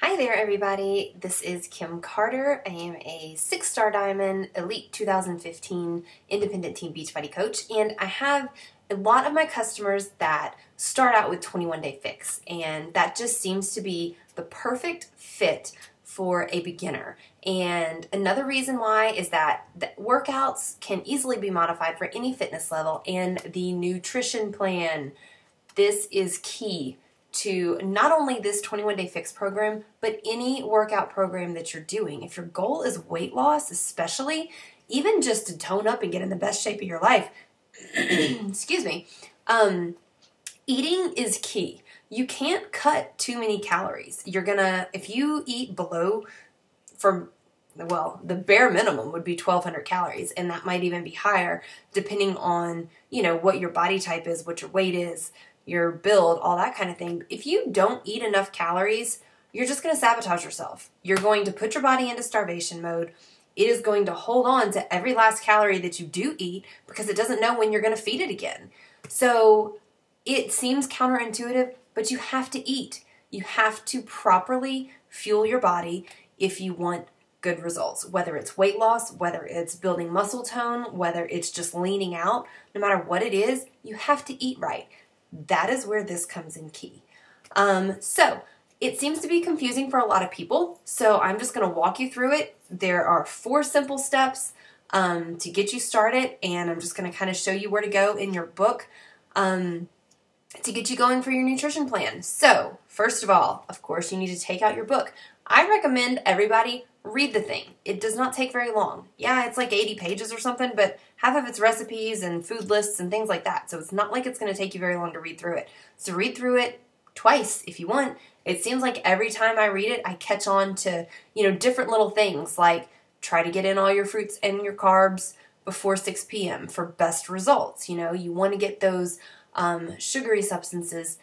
Hi there, everybody. This is Kim Carter. I am a 6-star Diamond Elite 2015 Independent Team Beachbody coach, and I have a lot of my customers that start out with 21 Day Fix, and that just seems to be the perfect fit for a beginner. And another reason why is that the workouts can easily be modified for any fitness level, and the nutrition plan. This is key to not only this 21 Day Fix program, but any workout program that you're doing. If your goal is weight loss, especially, even just to tone up and get in the best shape of your life, excuse me, eating is key. You can't cut too many calories. If you eat below, the bare minimum would be 1,200 calories, and that might even be higher depending on, what your body type is, what your weight is, your build, all that kind of thing. If you don't eat enough calories, you're just going to sabotage yourself. You're going to put your body into starvation mode. It is going to hold on to every last calorie that you do eat because it doesn't know when you're going to feed it again. So it seems counterintuitive, but you have to eat. You have to properly fuel your body if you want good results, whether it's weight loss, whether it's building muscle tone, whether it's just leaning out. No matter what it is, you have to eat right. That is where this comes in key. So it seems to be confusing for a lot of people, so I'm just going to walk you through it. There are 4 simple steps to get you started, and I'm just going to kind of show you where to go in your book to get you going for your nutrition plan. So first of all, of course, you need to take out your book. I recommend everybody read the thing. It does not take very long. Yeah, it's like 80 pages or something, but half of it's recipes and food lists and things like that. So it's not like it's going to take you very long to read through it. So read through it twice if you want. It seems like every time I read it, I catch on to, different little things like try to get in all your fruits and your carbs before 6 p.m. for best results. You want to get those sugary substances,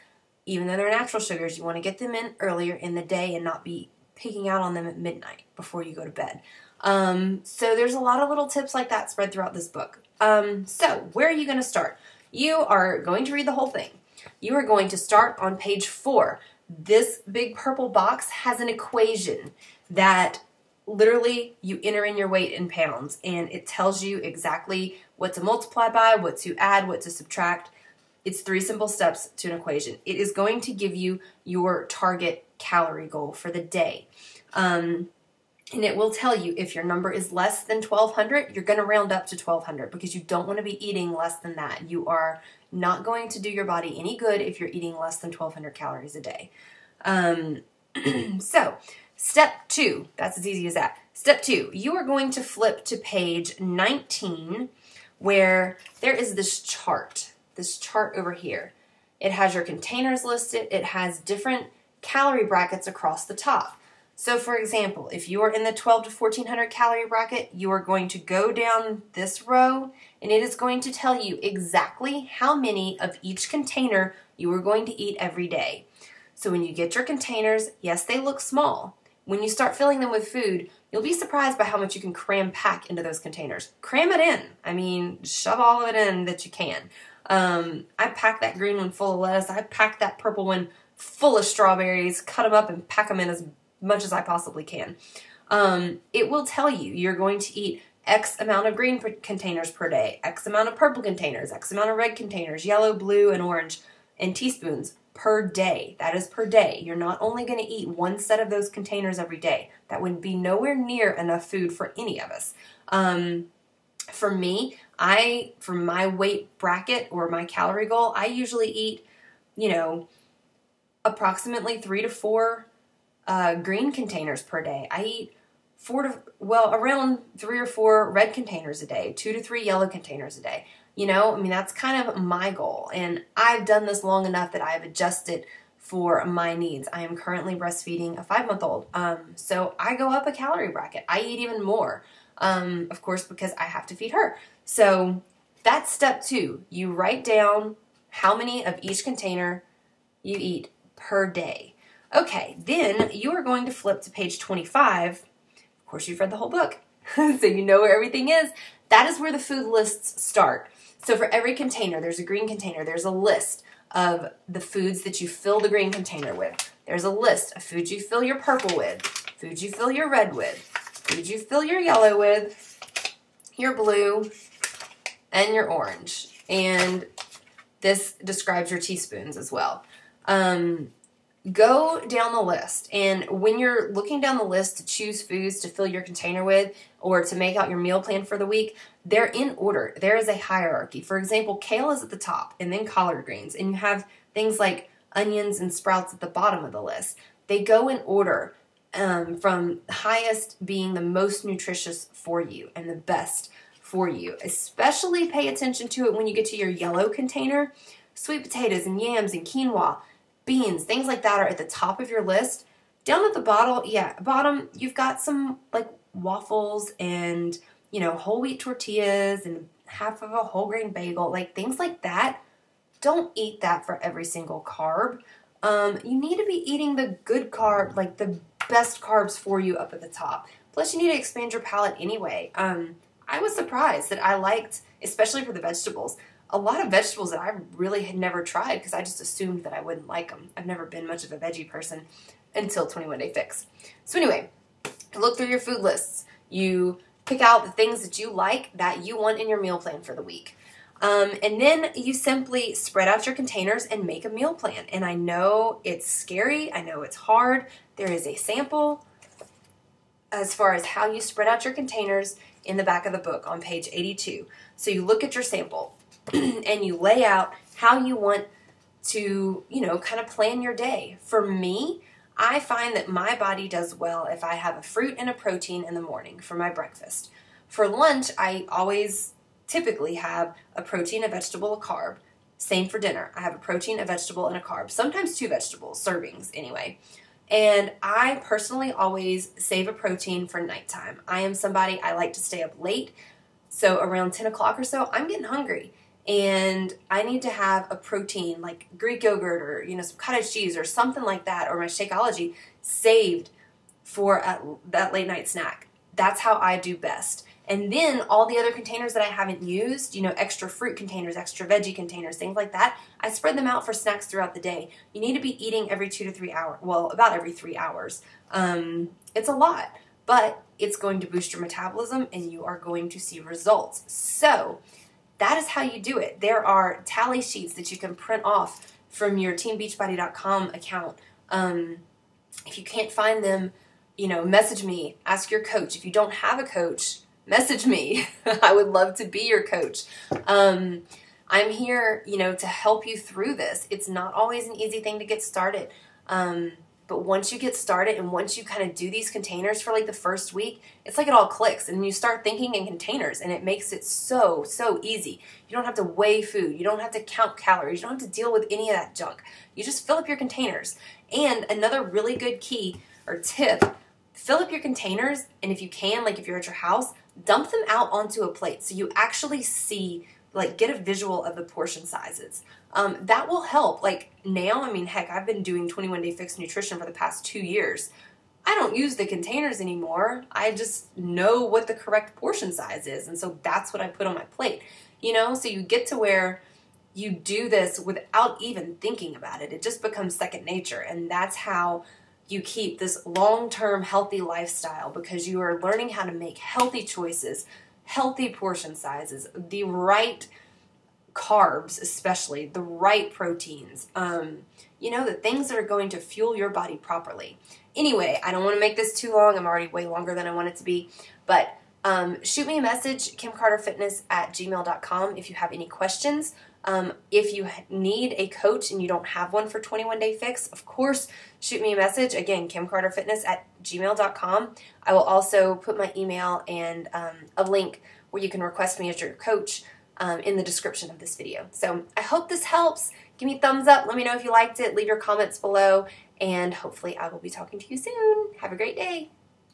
even though they're natural sugars, you want to get them in earlier in the day and not be picking out on them at midnight before you go to bed. So there's a lot of little tips like that spread throughout this book. So where are you going to start? You are going to read the whole thing. You are going to start on page 4. This big purple box has an equation that literally you enter in your weight in pounds, and it tells you exactly what to multiply by, what to add, what to subtract. It's 3 simple steps to an equation. It is going to give you your target calorie goal for the day. And it will tell you if your number is less than 1,200, you're going to round up to 1,200 because you don't want to be eating less than that. You are not going to do your body any good if you're eating less than 1,200 calories a day. So, step 2, that's as easy as that. Step 2, you are going to flip to page 19 where there is this chart over here. It has your containers listed. It has different calorie brackets across the top. So for example, if you are in the 12 to 1,400 calorie bracket, you are going to go down this row and it is going to tell you exactly how many of each container you are going to eat every day. So when you get your containers, yes, they look small. When you start filling them with food, you'll be surprised by how much you can cram pack into those containers. Cram it in. I mean, shove all of it in that you can. I pack that green one full of lettuce. I pack that purple one full of strawberries, cut them up and pack them in as much as I possibly can. It will tell you you're going to eat X amount of green containers per day, X amount of purple containers, X amount of red containers, yellow, blue, and orange, and teaspoons per day. That is per day. You're not only going to eat one set of those containers every day. That would be nowhere near enough food for any of us. For me, for my weight bracket or my calorie goal, I usually eat, approximately 3 to 4 green containers per day. I eat around 3 or 4 red containers a day, 2 to 3 yellow containers a day. That's kind of my goal. And I've done this long enough that I've adjusted for my needs. I am currently breastfeeding a 5-month-old. So I go up a calorie bracket. I eat even more, of course, because I have to feed her. So that's step 2. You write down how many of each container you eat per day. Okay, then you are going to flip to page 25. Of course, you've read the whole book, so you know where everything is. That is where the food lists start. So for every container, there's a green container. There's a list of the foods that you fill the green container with. there's a list of foods you fill your purple with, foods you fill your red with, foods you fill your yellow with, your blue, and your orange. And this describes your teaspoons as well. Go down the list, and when you're looking down the list to choose foods to fill your container with or to make out your meal plan for the week, they're in order. There is a hierarchy. For example, kale is at the top, and then collard greens, and you have things like onions and sprouts at the bottom of the list. They go in order, from highest being the most nutritious for you and the best for you. Especially pay attention to it when you get to your yellow container. Sweet potatoes and yams and quinoa, beans, things like that are at the top of your list. Down at the bottom, you've got some like waffles and, whole wheat tortillas and half of a whole grain bagel, like things like that. Don't eat that for every single carb. You need to be eating the good carb, like the best carbs for you up at the top. Plus, you need to expand your palate anyway. I was surprised that I liked, especially for the vegetables, a lot of vegetables that I really had never tried because I just assumed that I wouldn't like them. I've never been much of a veggie person until 21 Day Fix. So anyway, look through your food lists. You pick out the things that you like, that you want in your meal plan for the week. And then you simply spread out your containers and make a meal plan. And I know it's scary. I know it's hard. There is a sample as far as how you spread out your containers in the back of the book on page 82. So you look at your sample and you lay out how you want to, kind of plan your day. For me, I find that my body does well if I have a fruit and a protein in the morning for my breakfast. For lunch, I always typically have a protein, a vegetable, a carb. Same for dinner. I have a protein, a vegetable, and a carb. Sometimes 2 vegetables, servings anyway. And I personally always save a protein for nighttime. I am somebody, I like to stay up late. So around 10 o'clock or so, I'm getting hungry. And I need to have a protein like Greek yogurt or, some cottage cheese or something like that, or my Shakeology saved for that late night snack. That's how I do best. And then all the other containers that I haven't used, extra fruit containers, extra veggie containers, things like that, I spread them out for snacks throughout the day. You need to be eating every 2 to 3 hours, well, about every 3 hours. It's a lot, but it's going to boost your metabolism and you are going to see results. So that is how you do it. There are tally sheets that you can print off from your teambeachbody.com account. If you can't find them, message me, ask your coach. If you don't have a coach, message me. I would love to be your coach. I'm here, to help you through this. It's not always an easy thing to get started. But once you get started and once you kind of do these containers for like the first week, it's like it all clicks and you start thinking in containers and it makes it so easy. You don't have to weigh food. You don't have to count calories. You don't have to deal with any of that junk. You just fill up your containers. And another really good key or tip, fill up your containers, and if you can, like if you're at your house, dump them out onto a plate so you actually see, like get a visual of the portion sizes. That will help. Like now, heck, I've been doing 21 Day Fix nutrition for the past 2 years. I don't use the containers anymore. I just know what the correct portion size is. And so that's what I put on my plate, so you get to where you do this without even thinking about it. It just becomes second nature. And that's how you keep this long-term healthy lifestyle, because you are learning how to make healthy choices, healthy portion sizes, the right carbs, especially the right proteins, the things that are going to fuel your body properly. Anyway, I don't want to make this too long. I'm already way longer than I want it to be, but shoot me a message, kimcarterfitness@gmail.com, if you have any questions. If you need a coach and you don't have one for 21 Day Fix, of course, shoot me a message. Again, kimcarterfitness@gmail.com. I will also put my email and a link where you can request me as your coach in the description of this video. So I hope this helps. Give me a thumbs up. Let me know if you liked it. Leave your comments below. And hopefully I will be talking to you soon. Have a great day.